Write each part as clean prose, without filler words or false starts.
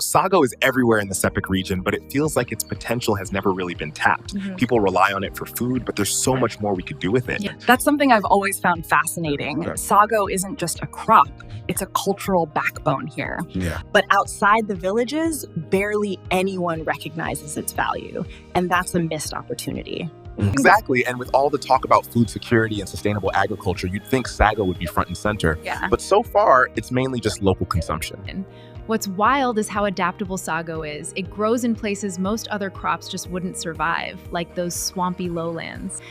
Sago is everywhere in the Sepik region, but it feels like its potential has never really been tapped. People rely on it for food, but there's so much more we could do with it. Yeah. That's something I've always found fascinating. Okay. Sago isn't just a crop, it's a cultural backbone here. Yeah. But outside the villages, barely anyone recognizes its value, and that's a missed opportunity. Exactly. And with all the talk about food security and sustainable agriculture, you'd think Sago would be front and center. Yeah. But so far, it's mainly just local consumption. What's wild is how adaptable sago is. It grows in places most other crops just wouldn't survive, like those swampy lowlands.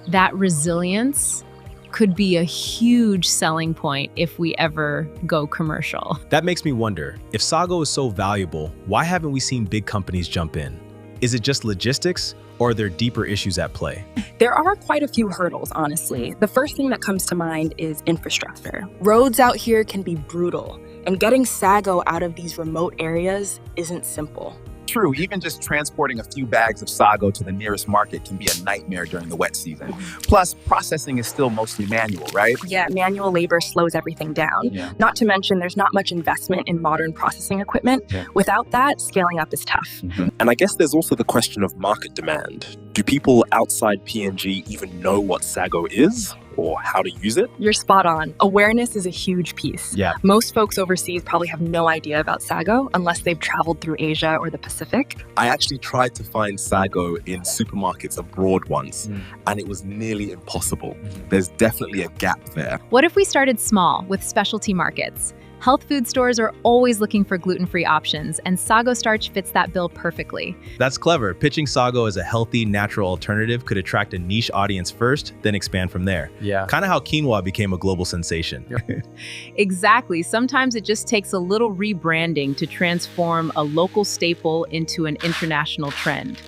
That resilience could be a huge selling point if we ever go commercial. That makes me wonder, if sago is so valuable, why haven't we seen big companies jump in? Is it just logistics, or are there deeper issues at play? There are quite a few hurdles, honestly. The first thing that comes to mind is infrastructure. Roads out here can be brutal, and getting sago out of these remote areas isn't simple. True, even just transporting a few bags of sago to the nearest market can be a nightmare during the wet season. Plus, processing is still mostly manual, right? Yeah, manual labor slows everything down. Yeah. Not to mention, there's not much investment in modern processing equipment. Yeah. Without that, scaling up is tough. And I guess there's also the question of market demand. Do people outside PNG even know what sago is or how to use it? You're spot on. Awareness is a huge piece. Yeah. Most folks overseas probably have no idea about sago unless they've traveled through Asia or the Pacific. I actually tried to find sago in supermarkets abroad once, and it was nearly impossible. There's definitely a gap there. What if we started small with specialty markets? Health food stores are always looking for gluten-free options, and sago starch fits that bill perfectly. That's clever. Pitching sago as a healthy, natural alternative could attract a niche audience first, then expand from there. Yeah. Kind of how quinoa became a global sensation. Exactly. Sometimes it just takes a little rebranding to transform a local staple into an international trend.